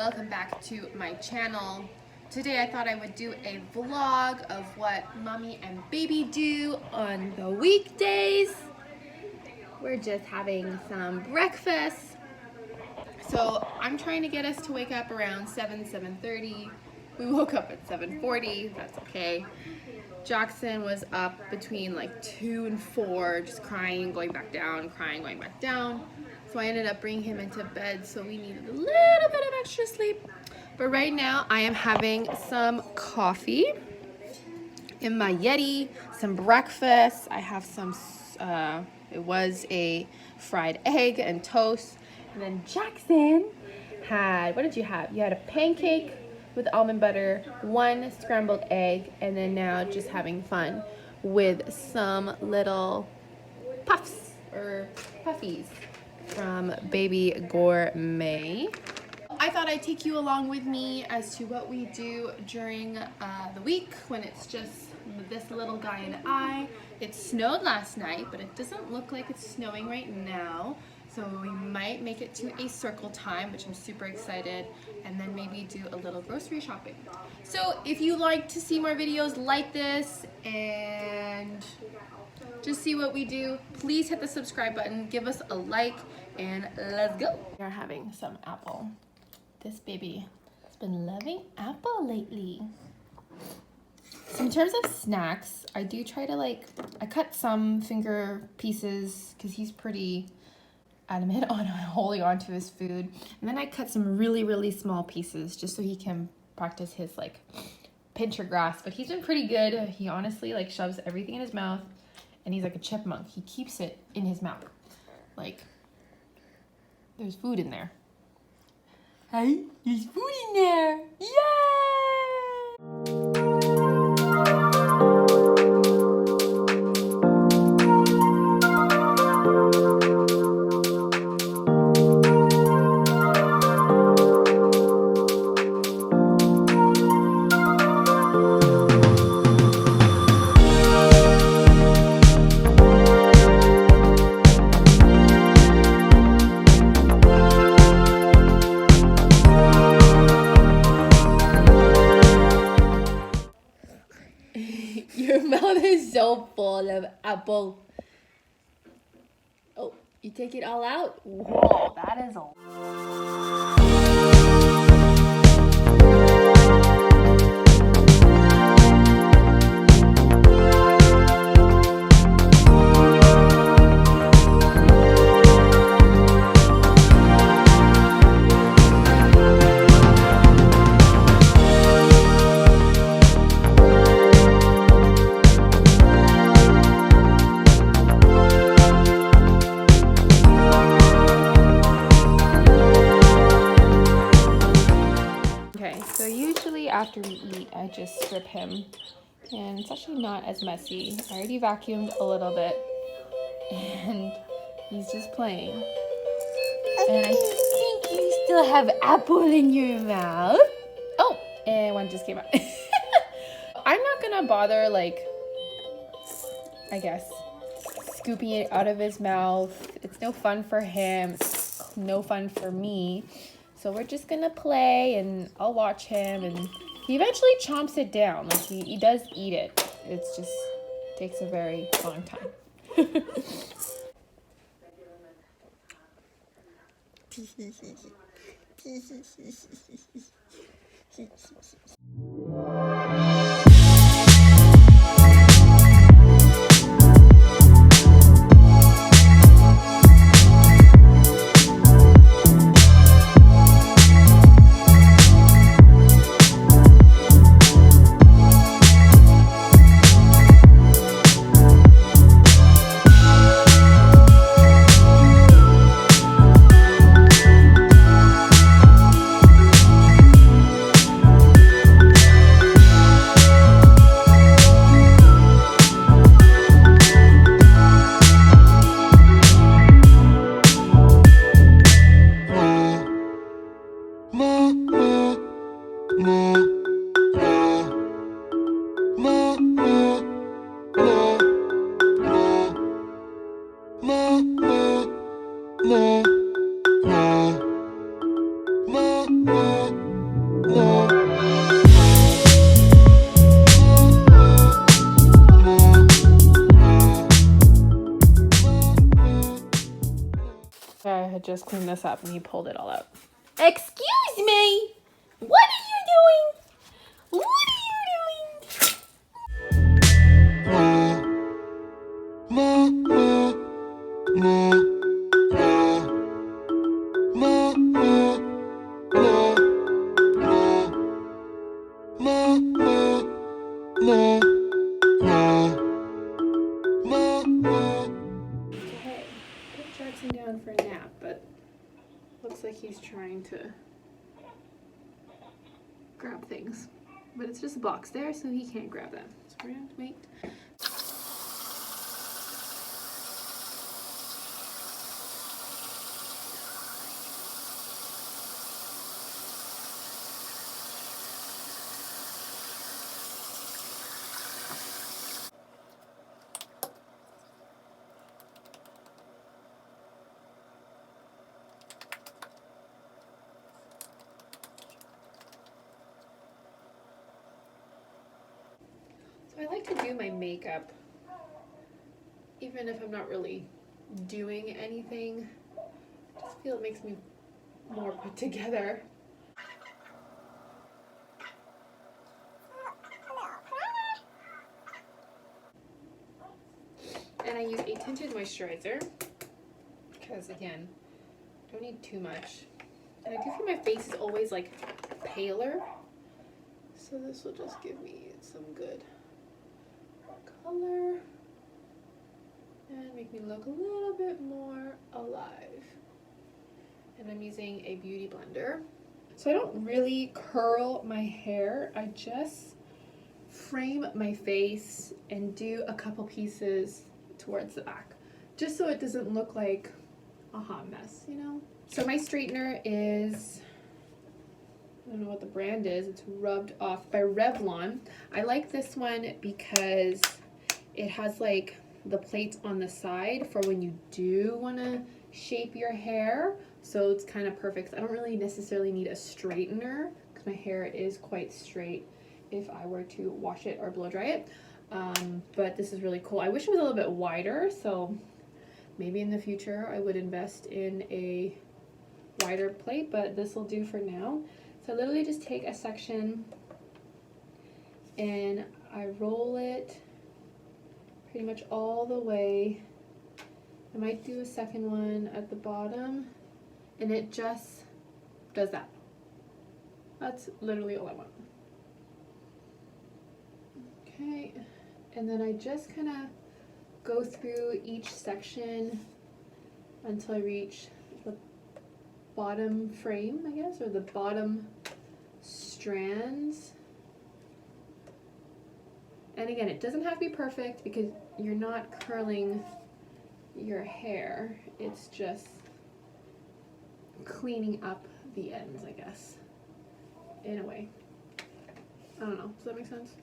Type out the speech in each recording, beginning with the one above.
welcome back to my channel. Today I thought I would do a vlog of what mommy and baby do on the weekdays. We're just having some breakfast. So I'm trying to get us to wake up around 7:30. We woke up at 7:40, that's okay. Jackson was up between like 2 and 4, just crying, going back down, crying, going back down. So I ended up bringing him into bed, so we needed a little bit of extra sleep. But right now I am having some coffee in my Yeti, some breakfast. I have some, it was a fried egg and toast. And then Jackson had, what did you have? You had a pancake with almond butter, 1 scrambled egg, and then now just having fun with some little puffs or puffies from Baby Gourmet. I thought I'd take you along with me as to what we do during the week when it's just this little guy and I. It snowed last night, but it doesn't look like it's snowing right now. So we might make it to a circle time, which I'm super excited, and then maybe do a little grocery shopping. So if you like to see more videos like this and just see what we do, please hit the subscribe button, give us a like, and let's go. We are having some apple. This baby has been loving apple lately. So in terms of snacks, I do try to I cut some finger pieces because he's pretty adamant on holding on to his food. And then I cut some really small pieces just so he can practice his pinch or grasp. But he's been pretty good. He honestly shoves everything in his mouth, and he's like a chipmunk. He keeps it in his mouth. There's food in there. Hey, there's food in there. Yay! Your mouth is so full of apple. Oh, you take it all out? Whoa, that is all. So usually after we eat, I just strip him, and it's actually not as messy. I already vacuumed a little bit, and he's just playing. And I think you still have apple in your mouth. Oh, and one just came out. I'm not gonna bother, I guess, scooping it out of his mouth. It's no fun for him, it's no fun for me. So we're just gonna play, and I'll watch him, and he eventually chomps it down. He does eat it. It's just takes a very long time. No. clean this up, and he pulled it all out. Excuse me! What are you doing? What are you Okay, put Jackson down for a nap, but looks like he's trying to grab things. But it's just a box there, so he can't grab them. So we're gonna wait. So I like to do my makeup even if I'm not really doing anything. I just feel it makes me more put together. And I use a tinted moisturizer because, again, don't need too much. And I do feel my face is always like paler, so this will just give me some good color and make me look a little bit more alive. And I'm using a beauty blender. So I don't really curl my hair, I just frame my face and do a couple pieces towards the back, just so it doesn't look like a hot mess, you know? So my straightener is, I don't know what the brand is, it's Rubbed Off by Revlon. I like this one because it has like the plates on the side for when you do want to shape your hair, so it's kind of perfect. I don't really necessarily need a straightener because my hair is quite straight if I were to wash it or blow dry it. But this is really cool. I wish it was a little bit wider, so maybe in the future I would invest in a wider plate, but this will do for now. So I literally just take a section and I roll it pretty much all the way. I might do a second one at the bottom, and it just does that. That's literally all I want. Okay, and then I just kind of go through each section until I reach the bottom frame, I guess, or the bottom strands. And again, it doesn't have to be perfect because you're not curling your hair, it's just cleaning up the ends, I guess, in a way. I don't know, does that make sense?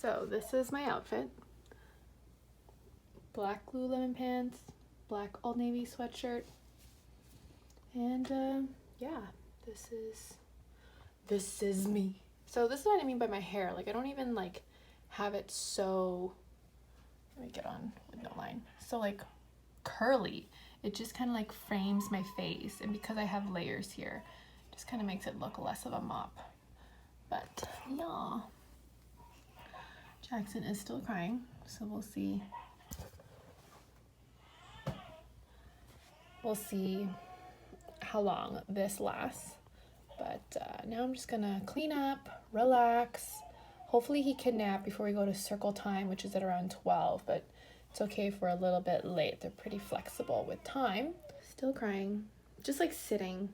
So this is my outfit. Black Lululemon pants, black Old Navy sweatshirt, and yeah, this is me. So this is what I mean by my hair. Like, I don't even like have it so, let me get on with no line, so like curly. It just kind of like frames my face, and because I have layers here, it just kind of makes it look less of a mop. But yeah, Jackson is still crying, so we'll see. We'll see how long this lasts. But now I'm just gonna clean up, relax, Hopefully he can nap before we go to circle time, which is at around 12, but it's okay if we're a little bit late. They're pretty flexible with time. Still crying, just like sitting.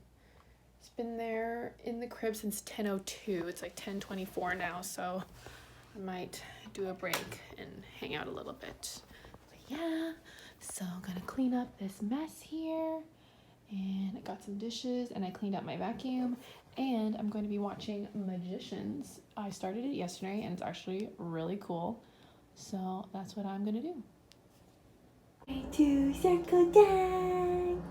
He's been there in the crib since 10:02. It's like 10:24 now, so I might do a break and hang out a little bit. But yeah, so I'm gonna clean up this mess here. And I got some dishes and I cleaned up my vacuum, and I'm going to be watching Magicians. I started it yesterday and it's actually really cool. So that's what I'm gonna do. Way to circle time.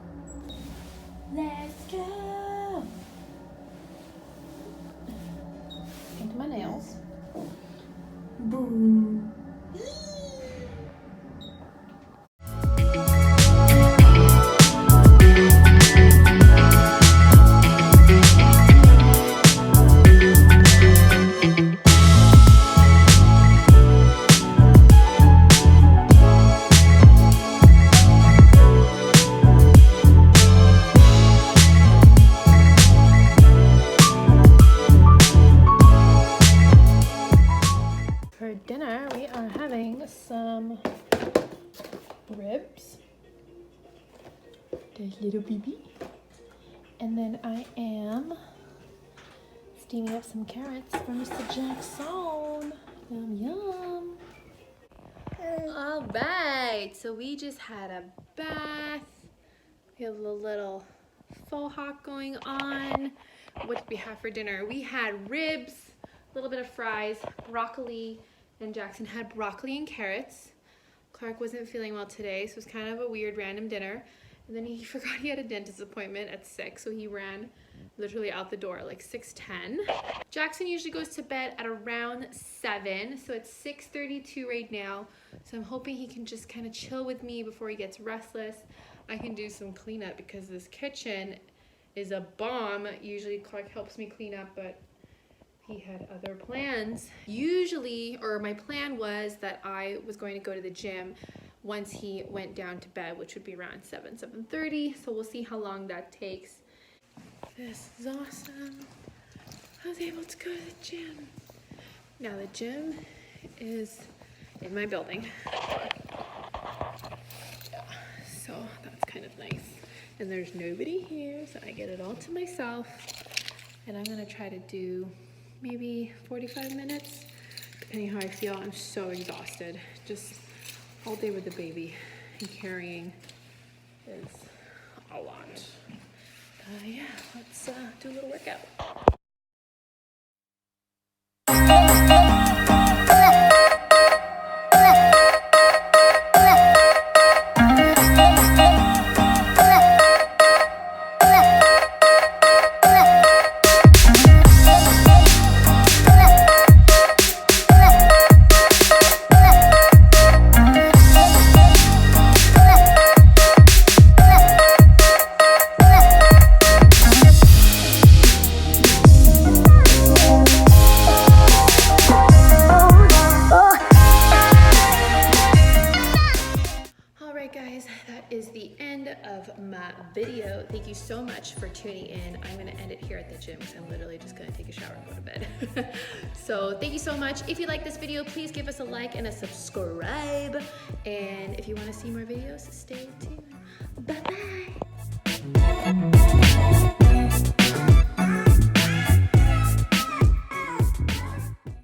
Let's go. Paint my nails. Boom. For dinner, we are having some ribs. There's little baby. And then I am steaming up some carrots for Mr. Jackson. Yum, yum. All right, so we just had a bath. We have a little faux hawk going on. What did we have for dinner? We had ribs, a little bit of fries, broccoli, and Jackson had broccoli and carrots. Clark wasn't feeling well today, so it was kind of a weird random dinner. And then he forgot he had a dentist appointment at 6, so he ran literally out the door like 6:10. Jackson usually goes to bed at around 7, so it's 6:32 right now. So I'm hoping he can just kind of chill with me before he gets restless. I can do some cleanup because this kitchen is a bomb. Usually Clark helps me clean up, but he had other plans. Usually, or my plan was that I was going to go to the gym once he went down to bed, which would be around 7:30. So we'll see how long that takes. This is awesome. I was able to go to the gym. Now the gym is in my building. Yeah, so that's kind of nice. And there's nobody here, so I get it all to myself. And I'm gonna try to do maybe 45 minutes, depending how I feel. I'm so exhausted. Just all day with the baby and carrying is a lot. Yeah, let's do a little workout. Guys, that is the end of my video. Thank you so much for tuning in. I'm gonna end it here at the gym because I'm literally just gonna take a shower and go to bed. So thank you so much. If you like this video, please give us a like and a subscribe. And if you want to see more videos, stay tuned. Bye-bye.